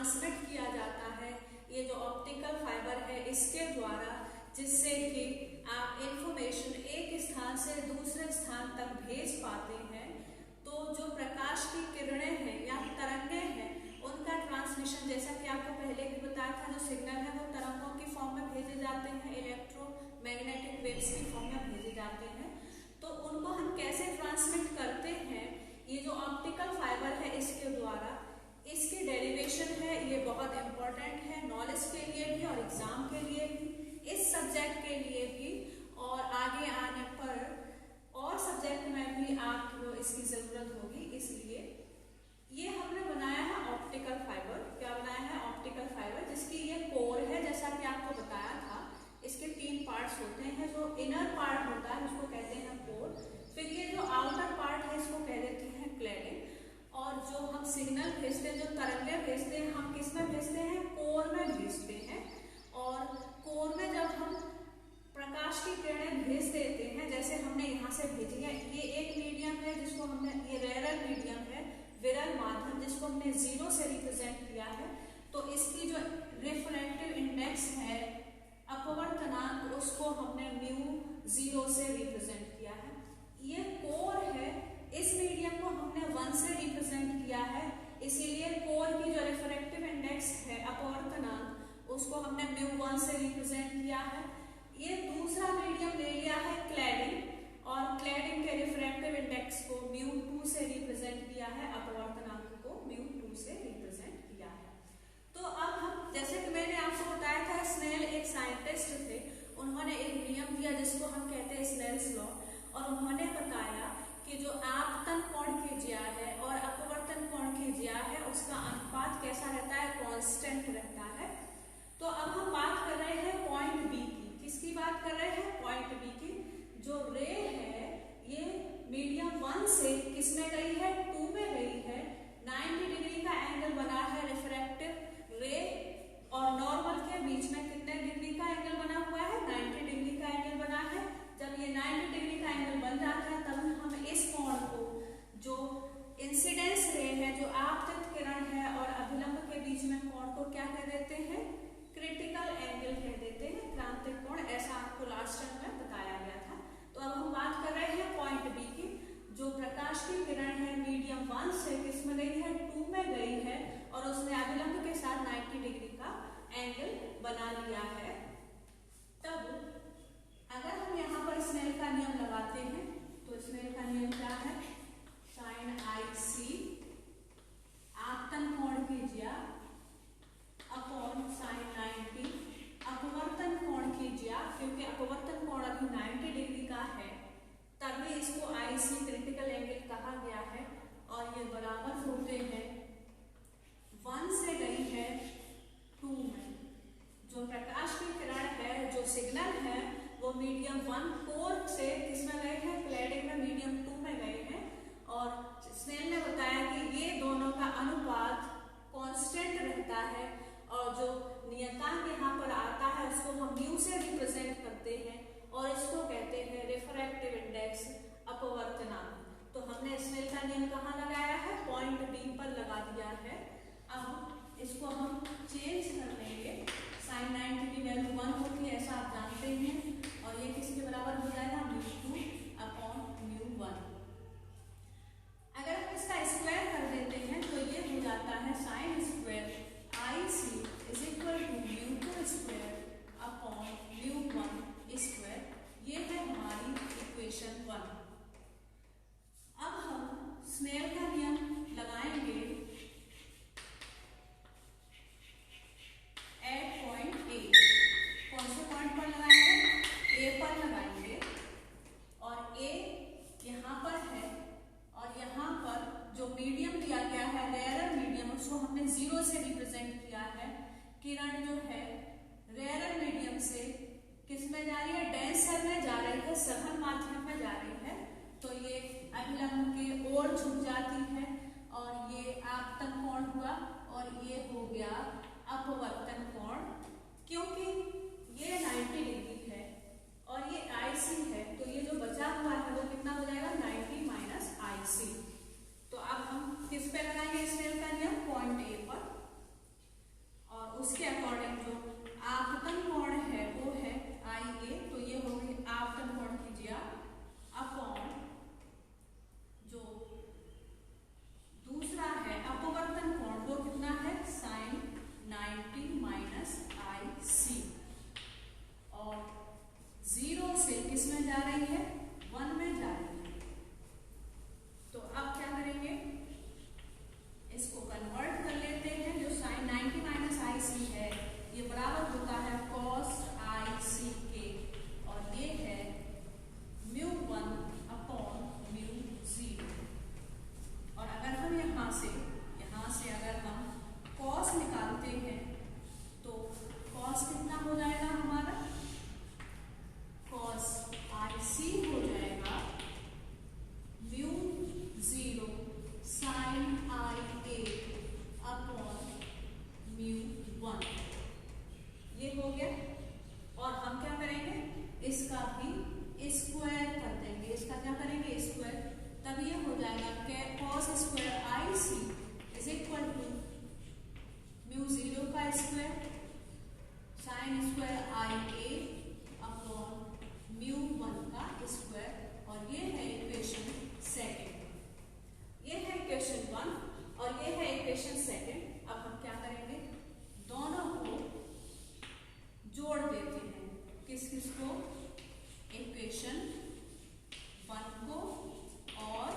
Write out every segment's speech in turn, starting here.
Transmit किया जाता है ये जो ऑप्टिकल फाइबर है इसके द्वारा, जिससे कि आप इंफॉर्मेशन एक स्थान से दूसरे स्थान तक भेज पाते हैं। तो जो प्रकाश की किरणें हैं या तरंगें हैं उनका ट्रांसमिशन, जैसा कि आपको पहले भी बताया था, जो सिग्नल है वो तरंगों की फॉर्म में भेजे जाते हैं, इलेक्ट्रोमैग्नेटिक वेव्स की फॉर्म में भेजे जाते हैं। तो उनको हम कैसे ट्रांसमिट करते हैं, ये जो ऑप्टिकल फाइबर है इसके द्वारा, इसकी डेरिवेशन है, ये बहुत इंपॉर्टेंट है नॉलेज के लिए भी और एग्जाम के लिए भी, इस सब्जेक्ट के लिए भी, और आगे आने पर और सब्जेक्ट में भी आपको इसकी जरूरत होगी। इसलिए ये हमने बनाया है ऑप्टिकल फाइबर। क्या बनाया है? ऑप्टिकल फाइबर, जिसकी ये कोर है, जैसा कि आपको बताया था। इसके 3 पार्ट्स होते हैं। जो इनर पार्ट होता है उसको कहते हैं कोर, फिर ये जो आउटर पार्ट है इसको कह देते हैं क्लैडिंग, और जो हम सिग्नल भेजते हैं, जो तरंगे भेजते हैं, हम किस में भेजते हैं? कोर में भेजते हैं। और कोर में जब हम प्रकाश की किरणें भेज देते हैं, जैसे हमने यहाँ से भेजी है, ये एक मीडियम है जिसको हमने, ये रेयर मीडियम है, विरल माध्यम, जिसको हमने 0 से रिप्रेजेंट किया है। तो इसकी जो रिफ्रैक्टिव इंडेक्स है, अपवर्तनांक, उसको हमने μ0 से रिप्रेजेंट किया है। ये कोर है, इस मीडियम को हमने 1 से रिप्रेजेंट किया है, इसीलिए कोर की जो रिफ्रैक्टिव इंडेक्स है, अपवर्तनांक, उसको हमने μ1 से रिप्रेजेंट किया है। ये दूसरा मीडियम ले लिया है क्लैडिंग, और क्लैडिंग के रिफ्रैक्टिव इंडेक्स को μ2 से रिप्रेजेंट किया है, अपवर्तनांक को μ2 से रिप्रेजेंट किया है। तो अब हम, जैसे कि मैंने आपको बताया था, स्नेल एक साइंटिस्ट थे, उन्होंने एक नियम दिया जिसको हम कहते हैं स्नेल्स लॉ, और उन्होंने बताया कि जो आपतन कोण त्रिज्या है और अपवर्तन कोण त्रिज्या है उसका अनुपात कैसा रहता है? कांस्टेंट रहता है। तो अब हम बात कर रहे हैं पॉइंट बी की। किसकी बात कर रहे हैं? पॉइंट बी की। जो रे है ये मीडियम 1 से किस में गई है? 2 में गई है। 90 डिग्री का एंगल बना है रिफ्रैक्टिव रे और नॉर्मल के बीच में। कितने डिग्री का एंगल बना हुआ है? 90 डिग्री का एंगल बना है। जब ये 90 डिग्री का एंगल बन जाता है तब हम इस कोण को, जो इंसिडेंस रे है, जो आपतित किरण है, और अभिलंब के बीच में कोण को क्या कह देते हैं? क्रिटिकल एंगल कह देते हैं, क्रांतिक कोण। ऐसा आपको लास्ट टाइम में बताया गया था। तो अब हम बात कर रहे हैं पॉइंट बी की। जो प्रकाश की किरण है मीडियम 1 से किस में गई है? 2 में गई है, और उसने अभिलंब के साथ 90 डिग्री का एंगल बना लिया है। तब अगर हम यहाँ पर स्नेल का नियम लगाते हैं, तो स्नेल का नियम क्या है? साइन IC आपतन कोण त्रिज्या अपॉन साइन 90 अपवर्तन कोण त्रिज्या, क्योंकि अपवर्तन कोण अभी 90 डिग्री का है तभी इसको IC क्रिटिकल एंगल कहा गया है। और ये बराबर होते हैं 1 से गई है 2 में। जो प्रकाश की किरण है, जो सिग्नल है, वो मीडियम 1 कोर से किसमें गए हैं? क्लैडिंग में मीडियम 2 में गए हैं। और स्नेल ने बताया कि ये दोनों का अनुपात कांस्टेंट रहता है, और जो नियतांक यहाँ पर आता है उसको हम μ से रिप्रेजेंट करते हैं, और इसको कहते हैं रिफ्रैक्टिव इंडेक्स, अपवर्तनांक। तो हमने स्नेल का नियम कहाँ लगाया है? पॉइंट बी पर लगा दिया है। अब इसको हम चेंज कर लेंगे। साइन 90 की वैल्यू 1 होती है, ऐसा आप जानते हैं, और ये किसके बराबर हो जाएगा? μ2 अपॉन μ1। अगर हम इसका स्क्वायर कर देते हैं तो ये हो जाता है sine square IC is equal to μ2 square upon μ1 square. ये है हमारी इक्वेशन 1। अब हम स्नेल का नियम लगाएंगे एट पॉइंट ए। कौन से पॉइंट पर लगाएंगे? ए पर लगाएंगे, और ए यहाँ पर है, और यहाँ पर जो मीडियम दिया गया है, रेयर मीडियम, उसको हमने 0 से रिप्रेजेंट किया है। किरण जो है रेयर मीडियम से किस में जा रही है? डेंसर में जा रही है, सघन माध्यम में जा रही है। तो ये अभिलंब के ओर झुक जाती है, और ये आपतन कोण हुआ, और ये हो गया अपवर्तन कोण। क्योंकि ये 90 डिग्री है और ये IC है, तो ये जो बचा हुआ है वो कितना हो जाएगा? 90 माइनस IC। तो अब हम किस पे लगाएंगे स्नेल का नियम? पॉइंट ए पर। तब ये हो जाएगा cos square i c is equal to mu 0 का square sine square i a upon mu 1 का स्क्वायर। और ये है इक्वेशन सेकेंड, ये है इक्वेशन 1 और ये है इक्वेशन सेकेंड। अब हम क्या करेंगे, दोनों को जोड़ देते हैं। किस किस को, इक्वेशन 1 को और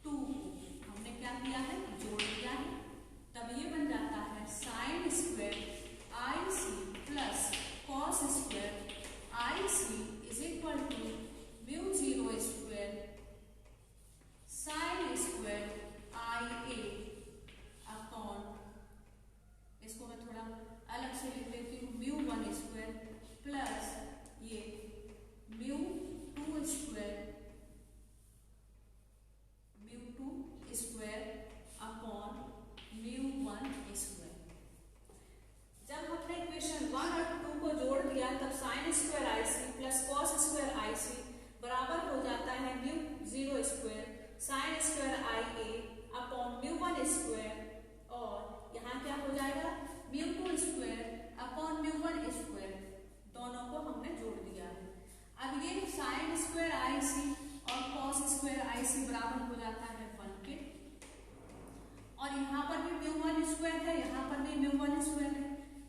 2 को हमने क्या किया है, जोड़ दिया है। तब ये बन जाता है sine square i c plus cos square i c is equal to mu 0 square sine square i a upon, इसको मैं थोड़ा अलग से लिख लेती हूँ, म्यू 1 स्क्वायर प्लस ये mu 2 square upon mu 1 square. जब हमने इक्वेशन 1 और 2 को जोड़ दिया तब sign square i c plus cos square i सी बराबर हो जाता है mu 0 square sine square i a upon mu 1 square. और यहाँ क्या हो जाएगा, mu 2 square upon mu 1 square. दोनों को हमने जोड़ दिया है। अब ये साइन स्क्वायर आई सी और कॉस स्क्वायर आई सी बराबर हो जाता है 1 के, और यहाँ पर भी म्यू 1 स्क्वायर है, यहाँ पर भी म्यू 1 स्क्वायर है।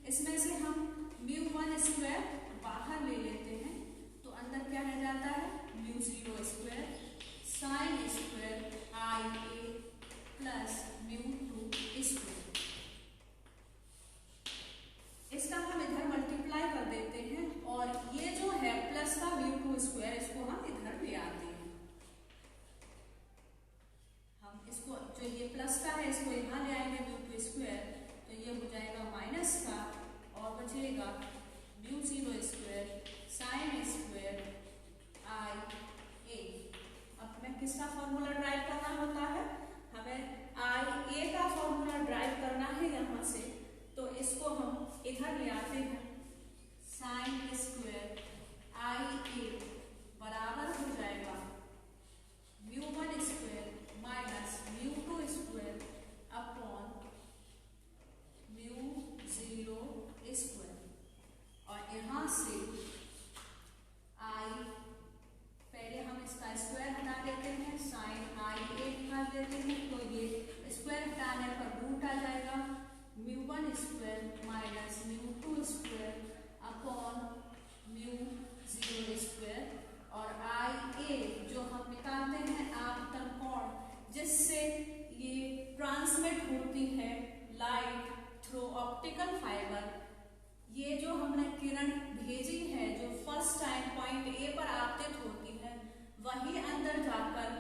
इसमें से हम म्यू 1 स्क्वायर बाहर ले लेते हैं तो अंदर क्या रह जाता है, mu 0 square sine square i A plus mu 2 square. इसका हम इधर मल्टीप्लाई कर देते हैं और ये जो है प्लस का म्यू 2 स्क्वायर इसको हम इधर ले आते हैं। हम इसको जो ये प्लस का है इसको यहाँ ले आएंगे म्यू 2 स्क्वायर, तो ये हो जाएगा माइनस का और बचेगा mu 0 square sine square i ए। अब हमें किसका फॉर्मूला ड्राइव करना होता है, हमें आई ए का फॉर्मूला ड्राइव करना है यहाँ से, तो इसको हम इधर ले आते हैं। साइन स्क्वायर आई ए बराबर हो जाएगा mu 1 square minus mu 2 square upon mu 0 square. और यहाँ से आई, पहले हम इसका स्क्वायर हटा देते हैं, साइन आई ए निकाल देते हैं, तो ये स्क्वायर हटाने पर रूट आ जाएगा mu 1 square minus mu 2 square upon mu 0 square. और आई ए जो हम निकालते हैं आपतन कोण, जिससे ये ट्रांसमिट होती है लाइट थ्रू ऑप्टिकल फाइबर। ये जो हमने किरण भेजी है जो फर्स्ट टाइम पॉइंट ए पर आपतित होती है, वही अंदर जाकर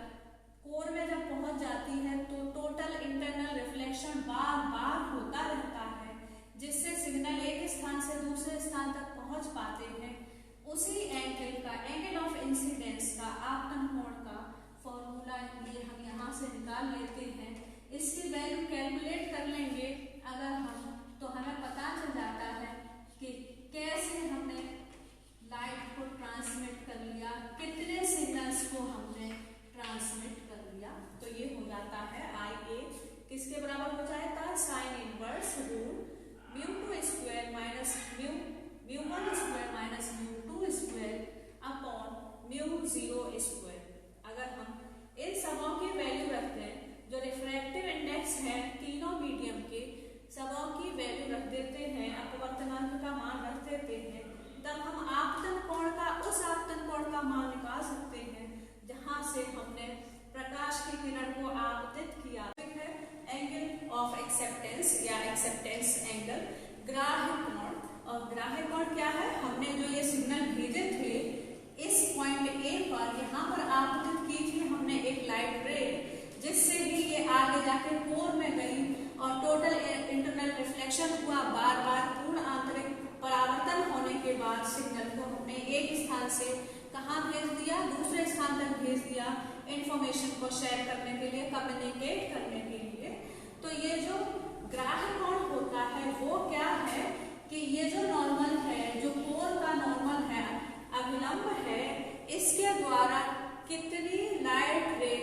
कोर में जब पहुंच जाती है तो टोटल इंटरनल रिफ्लेक्शन बार बार होता रहता है, जिससे सिग्नल एक स्थान से दूसरे स्थान तक पहुंच पाते हैं। उसी एंगल का, एंगल ऑफ इंसिडेंस का, आपतन कोण का फॉर्मूला ये हम यहाँ से निकाल लेते हैं। इसकी वैल्यू कैलकुलेट कर लेंगे अगर हम, तो हमें पता चल जाता है कि कैसे हमने लाइट को ट्रांसमिट कर लिया, कितने सिग्नल्स को हमने ट्रांसमिट कर लिया। तो ये हो जाता है आई ए किसके बराबर हो जाएगा, sine inverse root mu 2 square minus mu 1 square minus mu 2 square upon mu 0 square. अगर हम इन सबों की वैल्यू रखते हैं, जो रिफ्रैक्टिव इंडेक्स है तीनों मीडियम के, सबों की वैल्यू रख देते हैं, अपवर्तनांक का मान रख देते हैं, तब हम आपतन कोण का, उस आपतन कोण का मान निकाल सकते हैं जहां से हमने प्रकाश की किरण को आपतित किया है। एंगल ऑफ एक्सेप्टेंस या एक्सेप्टेंस एंगल, ग्राह्य कोण। और ग्राह्य कोण क्या है, हमने जो ये सिग्नल भेजे थे इस पॉइंट ए पर, यहाँ पर आपतित की थी हमने एक लाइट रे, जिससे ही ये आगे जाके कोर में गई और टोटल इंटरनल रिफ्लेक्शन हुआ बार बार। पूर्ण आंतरिक परावर्तन होने के बाद सिग्नल को हमने एक स्थान से कहाँ भेज दिया, दूसरे स्थान तक भेज दिया, इंफॉर्मेशन को शेयर करने के लिए, कम्युनिकेट करने के लिए। तो ये जो ग्राह्य कोण होता है वो क्या है कि ये जो नॉर्मल है, जो कोर का नॉर्मल है, अभिलंब है, इसके द्वारा कितनी लाइट रे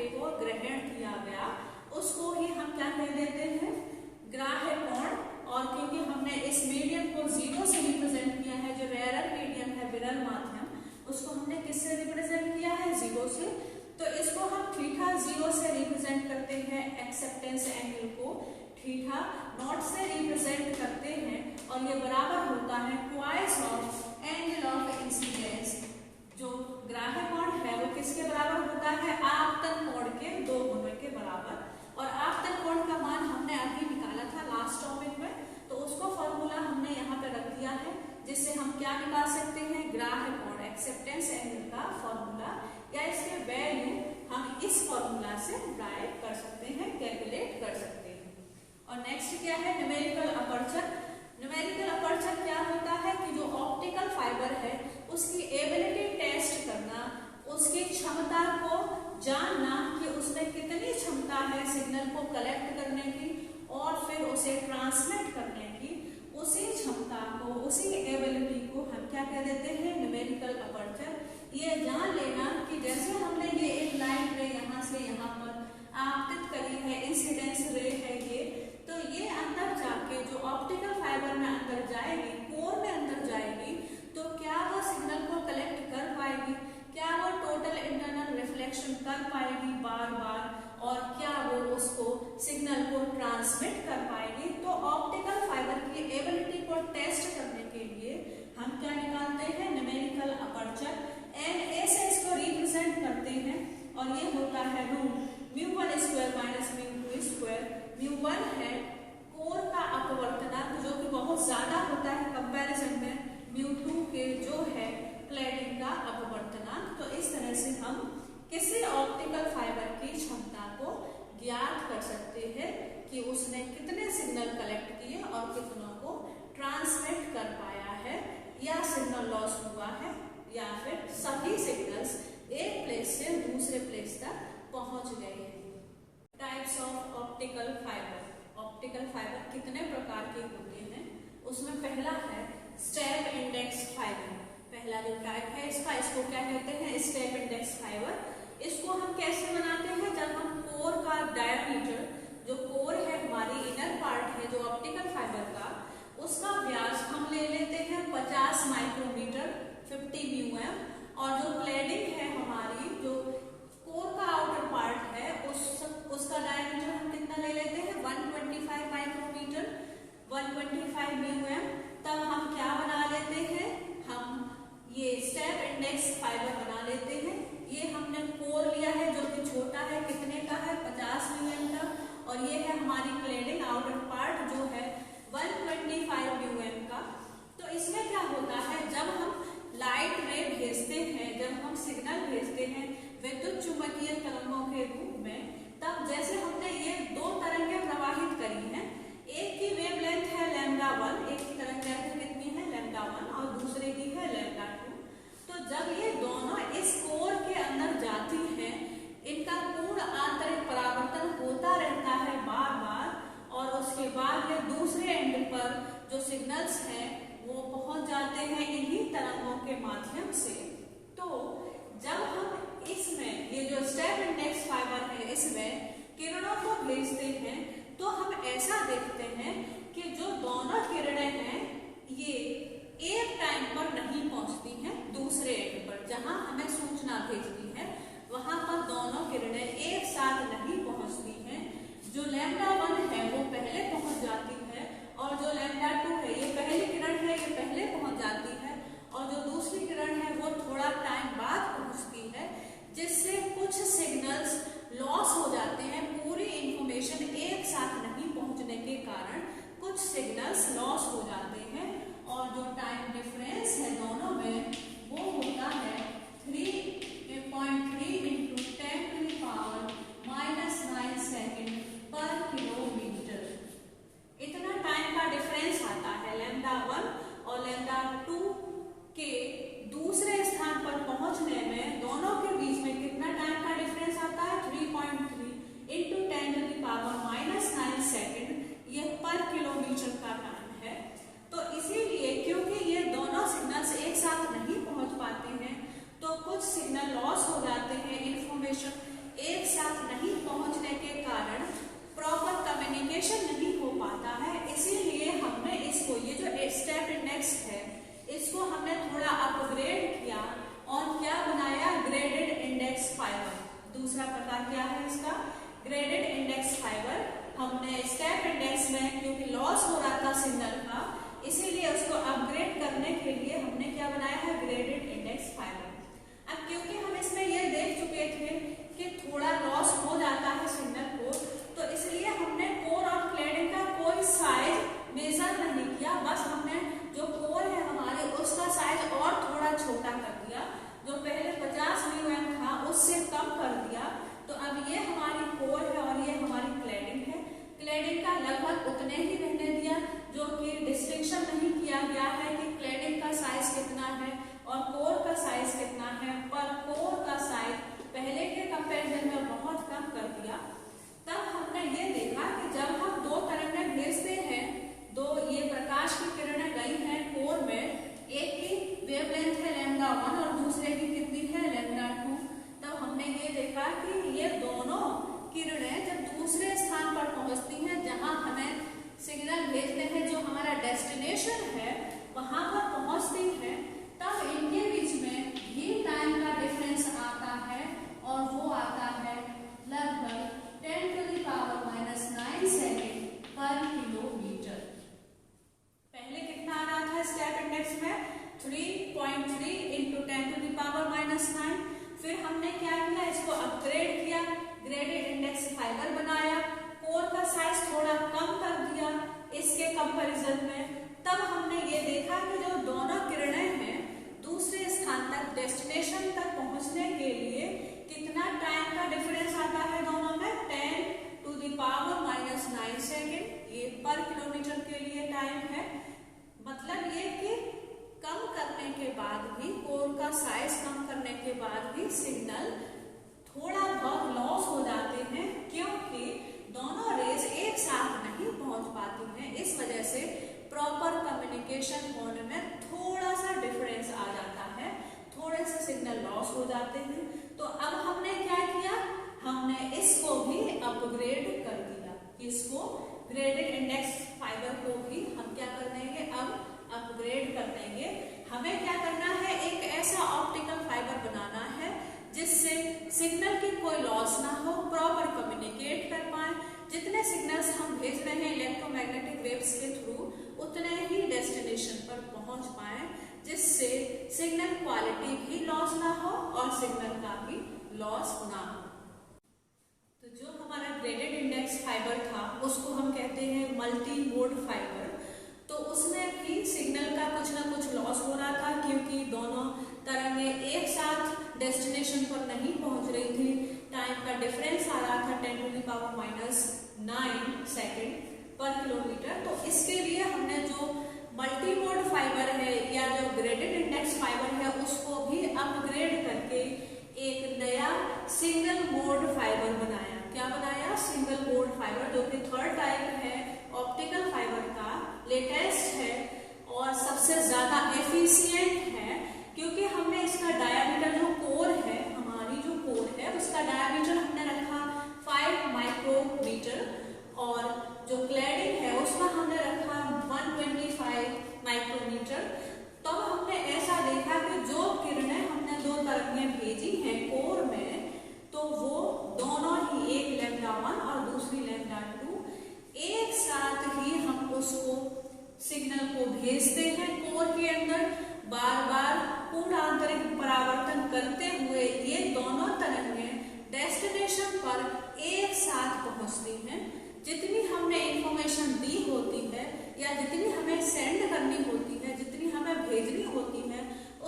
एक्सेप्टेंस एंगल को थीटा नॉट से रिप्रेजेंट करते हैं और ये बराबर होता है twice of angle of incidence. जो ग्राह्य कोण है वो किसके बराबर होता है? आपतन कोण के 2 गुने के बराबर। और आपतन कोण का मान हमने अभी निकाला था लास्ट टॉपिक में, तो उसको फॉर्मूला हमने यहाँ पे रख दिया है, जिससे हम क्या निकाल सकते हैं? ग्राह्य कोण एक्सेप्टेंस एंगल का फॉर्मूला या इसके वैल्यू हम इस फॉर्मूला से ड्राइव कर सकते हैं, कैलकुलेट कर सकते हैं। और नेक्स्ट क्या है? Numerical aperture. न्यूमेरिकल अपर्चर क्या होता है कि जो ऑप्टिकल फाइबर है उसकी एबिलिटी टेस्ट करना, उसकी क्षमता को जानना कि उसमें कितनी क्षमता है सिग्नल को कलेक्ट करने की और फिर उसे ट्रांसमिट करने की, उसी क्षमता को, उसी एबिलिटी को हम क्या कह देते हैं? Numerical aperture. ये जान लेना कि जैसे हमने ये एक लाइट रे यहाँ से यहाँ पर आपतित करी है, इंसिडेंस रे है ये, तो ये अंदर जाके जो ऑप्टिकल फाइबर में अंदर जाएगी, कोर में अंदर जाएगी, तो क्या वो सिग्नल को कलेक्ट कर पाएगी? क्या वो टोटल इंटरनल रिफ्लेक्शन कर पाएगी बार बार? और क्या वो उसको सिग्नल को ट्रांसमिट कर पाएगी? तो ऑप्टिकल फाइबर की एबिलिटी को टेस्ट करने के लिए हम क्या निकालते हैं? Numerical aperture. Na से इसको रिप्रेजेंट करते हैं और ये होता है रूट μ1² माइनस μ2²। μ1 है कोर का अपवर्तनांक जो कि बहुत ज्यादा होता है कंपैरिजन में μ2 के जो है क्लैडिंग का अपवर्तनांक। तो इस तरह से हम किसी ऑप्टिकल फाइबर की क्षमता को ज्ञात कर सकते हैं कि उसने कितने सिग्नल कलेक्ट किए और कितनों को ट्रांसमिट कर पाया है, या सिग्नल लॉस हुआ है, या फिर सभी सिग्नल्स एक प्लेस से दूसरे प्लेस तक पहुंच गए हैं। Types of optical fibre. Optical fibre कितने प्रकार के होते हैं? उसमें पहला है स्टेप इंडेक्स फाइबर। पहला जो टाइप है इसको क्या कहते हैं? Step index fibre. इसको हम कैसे बनाते हैं? जब हम कोर का डायमीटर, जो कोर है हमारी इनर पार्ट है जो ऑप्टिकल फाइबर का, उसका व्यास हम ले लेते हैं 50 माइक्रोमीटर 50 म्यूएम, और जो क्लैडिंग है हमारी, जो कोर का आउटर पार्ट है उसका डायमीटर हम कितना ले लेते हैं? 125 माइक्रोमीटर 125 म्यूएम। तब हम क्या बना लेते हैं? हम ये स्टेप इंडेक्स फाइबर बना लेते हैं। ये हमने कोर लिया है जो कि छोटा है, कितने का है? 50 म्यूएम का, और ये है हमारी क्लैडिंग आउटर पार्ट जो है 125 म्यूएम का। तो इसमें क्या होता है? जब हम लाइट रे भेजते हैं, जब हम सिग्नल भेजते हैं विद्युत चुंबकीय तरंगों के रूप में, तब जैसे हमने ये 2 तरंगें प्रवाहित करी हैं, एक की वेवलेंथ है λ1, एक की तरंगदैर्घ्य कितनी है? λ1, और दूसरे की है λ2। तो जब ये दोनों इस कोर के अंदर जाती हैं, इनका पूर्ण आंतरिक परावर्तन होता रहता है बार बार, और उसके बाद ये दूसरे एंड पर जो सिग्नल्स हैं वो पहुंच जाते हैं इन्हीं तरंगों के माध्यम से। तो जब हम इसमें ये जो स्टेप इंडेक्स फाइबर है इसमें किरणों को भेजते हैं, तो हम ऐसा देखते हैं कि जो दोनों किरणें हैं ये एक टाइम पर नहीं पहुंचती हैं दूसरे एंड पर। जहां हमें सूचना भेजनी है वहां पर दोनों किरणें एक साथ नहीं पहुंचती हैं। जो λ1 है वो पहले पहुंच जाती है, और जो λ2 है, ये पहली किरण है, ये पहले पहुंच जाती है, और जो दूसरी किरण है वो थोड़ा टाइम बाद पहुंचती है, जिससे कुछ सिग्नल्स लॉस हो जाते हैं। पूरी इंफॉर्मेशन एक साथ नहीं पहुंचने के कारण कुछ सिग्नल्स लॉस हो जाते हैं, और जो टाइम डिफरेंस है दोनों में वो होता है 3.3 × 10⁻⁹ सेकेंड पर किलोमीटर। इतना टाइम का डिफरेंस आता है λ1 और λ2 हमने स्टेप इंडेक्स में क्योंकि लॉस हो रहा था सिग्नल का, इसीलिए उसको अपग्रेड करने के लिए हमने क्या बनाया है, ग्रेडेड इंडेक्स फाइबर। अब क्योंकि हम इसमें ये देख चुके थे कि थोड़ा लॉस हो जाता है सिग्नल को, तो इसलिए हमने कोर और क्लैडिंग का कोई साइज मेजर नहीं किया, बस हमने जो कोर है हमारे उसका साइज और थोड़ा छोटा कर दिया, जो पहले 50 μm था उससे कम कर दिया। तो अब ये हमारी कोर है और ये हमारी क्लैडिंग है। क्लैडिंग का लगभग उतने ही रहने दिया, जो कि डिस्टिंक्शन नहीं किया गया है कि क्लैडिंग का साइज कितना है और कोर का साइज कितना है, पर कोर का साइज पहले के कंपैरिजन में बहुत कम कर दिया। तब हमने ये देखा कि जब हम दो तरंगें भेजते हैं, दो ये प्रकाश की किरणें गई हैं कोर में, एक की वेवलेंथ है λ1 और दूसरे की कितनी है λ2, तब हमने ये देखा कि ये दोनों किरणें जब दूसरे स्थान पर पहुंचती हैं जहां हमें सिग्नल भेजते हैं, जो हमारा डेस्टिनेशन है वहां पर पहुंचती हैं, तब इनके बीच में भी टाइम का डिफरेंस आता है और वो आता है लगभग 10⁻⁹ सेकेंड पर किलोमीटर। पहले कितना आ रहा था स्टेप इंडेक्स में 3.3 × 10⁻⁹। फिर हमने क्या किया, इसको अपग्रेड किया, ग्रेडेड इंडेक्स फाइबर बनाया, कोर का साइज थोड़ा कम कर दिया इसके कंपैरिजन में। तब हमने ये देखा कि जो दोनों किरणें हैं दूसरे स्थान तक डेस्टिनेशन तक पहुंचने के लिए कितना टाइम का डिफरेंस आता है दोनों में, 10⁻⁹ सेकेंड, ये पर किलोमीटर के लिए टाइम है। मतलब ये कि कम करने के बाद भी, कोर का साइज कम करने के बाद भी सिग्नल थोड़ा बहुत लॉस हो जाते हैं, क्योंकि दोनों रेज एक साथ नहीं पहुंच पाती हैं। इस वजह से प्रॉपर कम्युनिकेशन होने में थोड़ा सा डिफरेंस आ जाता है, थोड़े से सिग्नल लॉस हो जाते हैं। तो अब हमने क्या किया, हमने इसको भी अपग्रेड कर दिया, इसको ग्रेडेड इंडेक्स फाइबर को भी हम क्या कर देंगे, अब अपग्रेड कर देंगे। हमें क्या करना है, एक ऐसा ऑप्टिकल फाइबर बनाना है जिससे सिग्नल की कोई लॉस ना हो, प्रॉपर कम्युनिकेट कर पाए। जितने सिग्नल्स हम भेज रहे हैं इलेक्ट्रोमैग्नेटिक वेव्स के थ्रू, उतने ही डेस्टिनेशन पर पहुंच पाए, जिससे सिग्नल क्वालिटी भी लॉस ना हो और सिग्नल का भी लॉस ना हो। तो जो हमारा ग्रेडेड इंडेक्स फाइबर था उसको हम कहते हैं मल्टी मोड फाइबर। तो उसमें भी सिग्नल का कुछ ना कुछ लॉस हो रहा था, क्योंकि दोनों तरंगें एक साथ डेस्टिनेशन पर नहीं पहुंच रही थी, टाइम का डिफरेंस आ रहा था 10⁻⁹ सेकेंड पर किलोमीटर। तो इसके लिए हमने जो मल्टी मोड फाइबर है या जो ग्रेडेड इंडेक्स फाइबर है उसको भी अपग्रेड करके एक नया सिंगल मोड फाइबर बनाया। क्या बनाया, सिंगल मोड फाइबर, जो कि थर्ड टाइप है ऑप्टिकल फाइबर का, लेटेस्ट है और सबसे ज्यादा एफिशिएंट है, क्योंकि हमने इसका डायामीटर, जो कोर है, हमारी जो कोर है उसका डायामीटर हमने रखा 5 माइक्रोमीटर और जो क्लैडिंग है उसका हमने रखा 125 माइक्रोमीटर। तो हमने ऐसा देखा कि जो किरणें हमने दो तरंगें भेजी हैं कोर में, तो वो दोनों ही, एक λ1 और दूसरी λ2, एक साथ ही हम उसको सिग्नल को भेजते हैं कोर के अंदर। बार बार पूर्ण आंतरिक परावर्तन करते हुए ये दोनों तरंगें डेस्टिनेशन पर एक साथ पहुंचती हैं। जितनी हमने इंफॉर्मेशन दी होती है या जितनी हमें सेंड करनी होती है, जितनी हमें भेजनी होती है,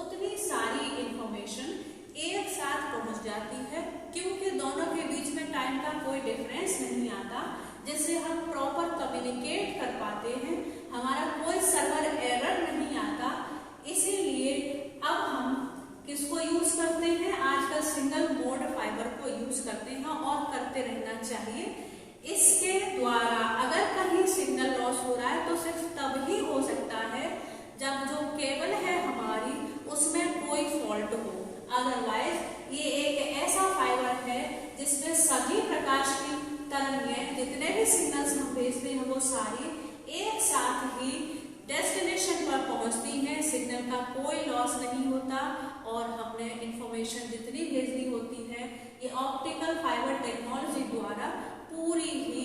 उतनी सारी इंफॉर्मेशन एक साथ पहुंच जाती है, क्योंकि दोनों के बीच में टाइम का कोई डिफरेंस नहीं आता, जिससे हम प्रॉपर कम्युनिकेट कर पाते हैं, हमारा कोई सर्वर एरर नहीं आता। इसीलिए अब हम किसको यूज करते हैं, आजकल सिंगल मोड फाइबर को यूज करते हैं और करते रहना चाहिए। इसके द्वारा अगर कहीं सिग्नल लॉस हो रहा है तो सिर्फ तब ही हो सकता है जब जो केबल है हमारी उसमें कोई फॉल्ट हो, अदरवाइज ये एक ऐसा फाइबर है जिसमें सभी प्रकाश की तरंगें, जितने भी सिग्नल्स हम भेजते हैं वो सारी एक साथ ही डेस्टिनेशन पर पहुंचती हैं, सिग्नल का कोई लॉस नहीं होता और हमने इंफॉर्मेशन जितनी भेजनी होती है ये ऑप्टिकल फाइबर टेक्नोलॉजी द्वारा पूरी ही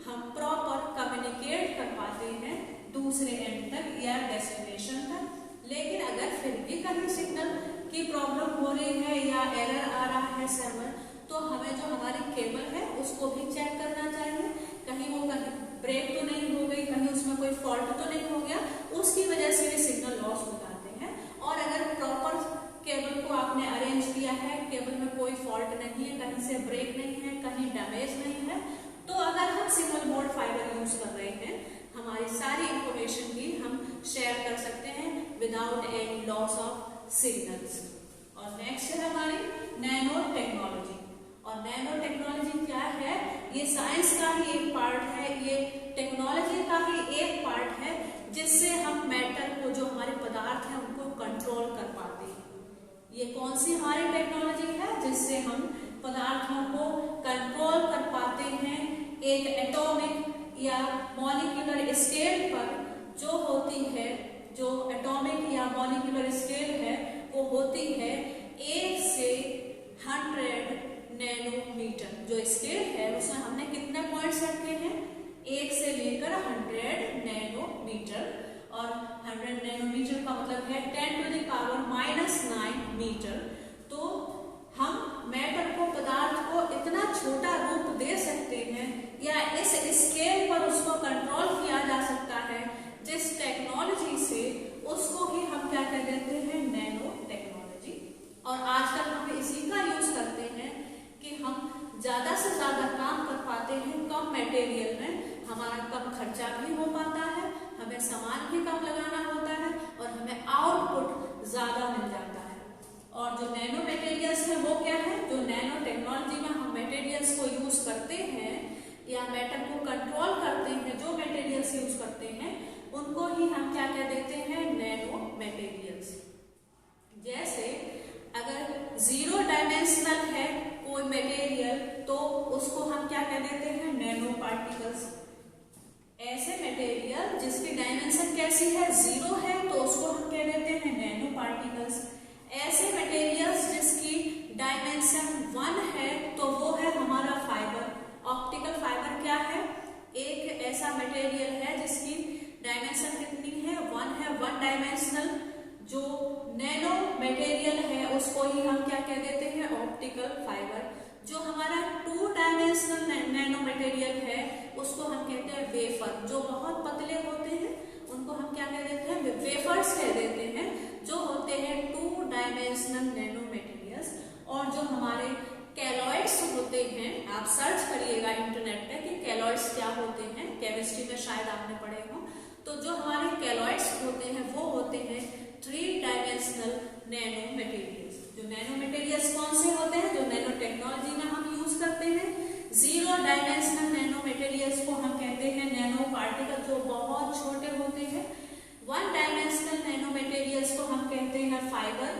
हम प्रॉपर कम्युनिकेट कर पाते हैं दूसरे एंड तक या डेस्टिनेशन तक। लेकिन अगर फिर भी कहीं सिग्नल की प्रॉब्लम हो रही है या एरर आ रहा है सर्वर, तो हमें जो हमारी केबल है उसको भी चेक करना चाहिए, कहीं वो कहीं ब्रेक तो नहीं हो गई, कहीं उसमें कोई फॉल्ट तो नहीं हो गया, उसकी वजह से भी सिग्नल लॉस हो जाते हैं। और अगर प्रॉपर केबल को आपने अरेंज किया है, केबल में कोई फॉल्ट नहीं है, कहीं से ब्रेक नहीं है, कहीं डैमेज नहीं है, तो अगर हम सिंगल मोड फाइबर यूज कर रहे हैं, हमारी सारी इंफॉर्मेशन भी हम शेयर कर सकते हैं without any loss of signals. और नेक्स्ट है हमारी नैनो टेक्नोलॉजी। और नैनो टेक्नोलॉजी क्या है? ये साइंस का ही एक पार्ट है, ये टेक्नोलॉजी का ही एक पार्ट है, जिससे हम मैटर को, जो हमारे पदार्थ हैं, उनको कंट्रोल कर पाते हैं। ये कौन सी हमारी टेक्नोलॉजी है जिससे हम पदार्थों को कंट्रोल कर पाते हैं एक एटॉमिक या मॉलिक्यूलर स्केल पर? जो होती है, जो एटॉमिक या मॉलिक्यूलर स्केल है, वो होती है 1 से 100 नैनोमीटर। जो स्केल है उसमें हमने कितने पॉइंट्स रखे हैं? 1 से लेकर 100 नैनोमीटर। और 100 नैनोमीटर का मतलब है 10⁻⁹ मीटर। तो हम मैटर को, पदार्थ को इतना छोटा रूप दे सकते हैं या इस स्केल पर उसको कंट्रोल किया जा सकता है, जिस टेक्नोलॉजी से उसको ही हम क्या कह देते हैं? Nano technology. और आजकल हम इसी का यूज करते हैं कि हम ज्यादा से ज्यादा काम कर पाते हैं कम मटेरियल में, हमारा कम खर्चा भी हो पाता है, हमें सामान भी कम लगाना होता है और हमें आउटपुट ज्यादा मिल जाता है। और जो नैनो मटेरियल्स है वो क्या है? जो नैनो टेक्नोलॉजी में हम मटेरियल्स को यूज करते हैं या मैटर को कंट्रोल करते हैं, जो मटेरियल्स यूज करते हैं उनको ही हम क्या कह देते हैं? Nano materials. जैसे अगर 0 डायमेंशनल है कोई मटेरियल, तो उसको हम क्या कह देते हैं? Nano particles. ऐसे मटेरियल जिसकी डायमेंशन कैसी है? 0 है, तो उसको हम कह देते हैं नैनो पार्टिकल्स। ऐसे मटेरियल्स जिसकी डायमेंशन 1 है, तो वो है हमारा फाइबर। ऑप्टिकल फाइबर क्या है? एक ऐसा मटेरियल है जिसकी डायमेंशन कितनी है? 1 है, 1 डायमेंशनल। जो नैनो मटेरियल है उसको ही हम क्या कह देते हैं? Optical fibre. जो हमारा 2 डायमेंशनल नैनो मटेरियल है उसको हम कहते हैं वेफर। जो बहुत पतले होते हैं उनको हम क्या कह देते हैं? वेफर्स कह देते हैं, जो होते हैं 2 डायमेंशनल नैनो मटेरियल्स। और जो हमारे कैलॉइड्स होते हैं, आप सर्च करिएगा इंटरनेट पे कि कैलॉइड्स क्या होते हैं, केमिस्ट्री में शायद आपने पढ़े हो। तो जो हमारे कैलॉइड्स होते हैं वो होते हैं 3 डायमेंशनल नैनो मटेरियल्स। जो नैनो मटेरियल्स कौन से होते हैं? जो नैनो टेक्नोलॉजी में हम यूज करते हैं। 0 डायमेंशनल नैनो मटेरियल्स को हम कहते हैं नैनो पार्टिकल, जो बहुत छोटे होते हैं। 1 डायमेंशनल नैनो मटेरियल्स को हम कहते हैं फाइबर।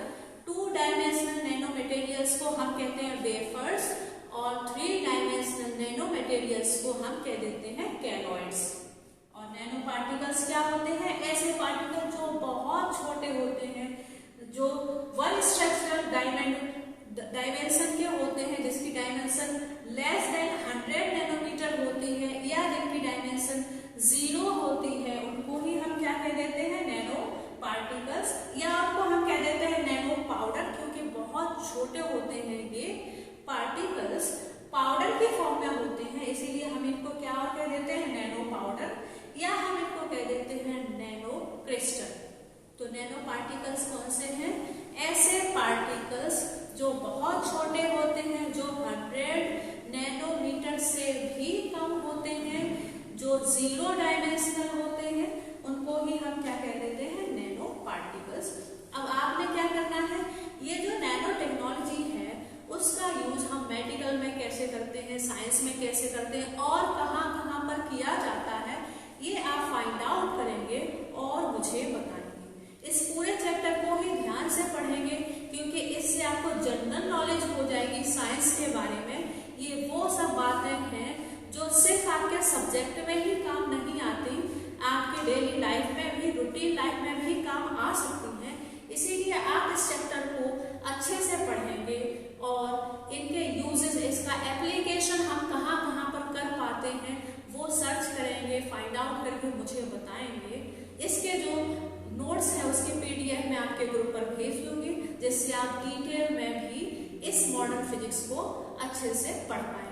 2 डायमेंशनल नैनो मटेरियल्स को हम कहते हैं वेफर्स। और 3 डायमेंशनल नैनो मटेरियल्स को हम कह देते हैं कैलॉइड्स। और नैनो पार्टिकल्स क्या होते हैं? ऐसे पार्टिकल जो बहुत छोटे होते हैं, जो 1 स्ट्रक्चरल डायमेंशन के होते हैं, जिसकी डायमेंशन लेस देन 100 नैनोमीटर होती है या जिनकी डायमेंशन 0 होती है, उनको ही हम क्या कह देते हैं? Nano particles. या उनको हम कह देते हैं नैनो पाउडर, क्योंकि बहुत छोटे होते हैं ये पार्टिकल्स, पाउडर के फॉर्म में होते हैं, इसीलिए हम इनको क्या और कह देते हैं? Nano powder. या हम इनको कह देते हैं नैनो क्रिस्टल। तो नैनो पार्टिकल्स कौन से हैं? ऐसे पार्टिकल्स जो बहुत छोटे होते हैं, जो 100 नैनोमीटर से भी कम होते हैं, जो 0 डायमेंशनल होते हैं, उनको ही हम क्या कह देते हैं? Nano particles. अब आपने क्या करना है? ये जो नैनो टेक्नोलॉजी है उसका यूज हम मेडिकल में कैसे करते हैं, साइंस में कैसे करते हैं और कहाँ कहाँ पर किया जाता है, ये आप फाइंड आउट करेंगे और मुझे बताएंगे। इस पूरे चैप्टर को ही ध्यान से पढ़ेंगे, क्योंकि इससे आपको जनरल नॉलेज हो जाएगी साइंस के बारे में। ये वो सब बातें हैं जो सिर्फ आपके सब्जेक्ट में ही काम नहीं आती, आपके डेली लाइफ में भी, रूटीन लाइफ में भी काम आ सकती हैं। इसीलिए आप इस चैप्टर को अच्छे से पढ़ेंगे और इनके यूजेस, इसका एप्लीकेशन हम कहाँ कहाँ पर कर पाते हैं, वो सब करेंगे, फाइंड आउट करके मुझे बताएंगे। इसके जो नोट्स है उसके PDF मैं आपके ग्रुप पर भेज दूंगी, जिससे आप डिटेल में भी इस मॉडर्न फिजिक्स को अच्छे से पढ़ पाएंगे।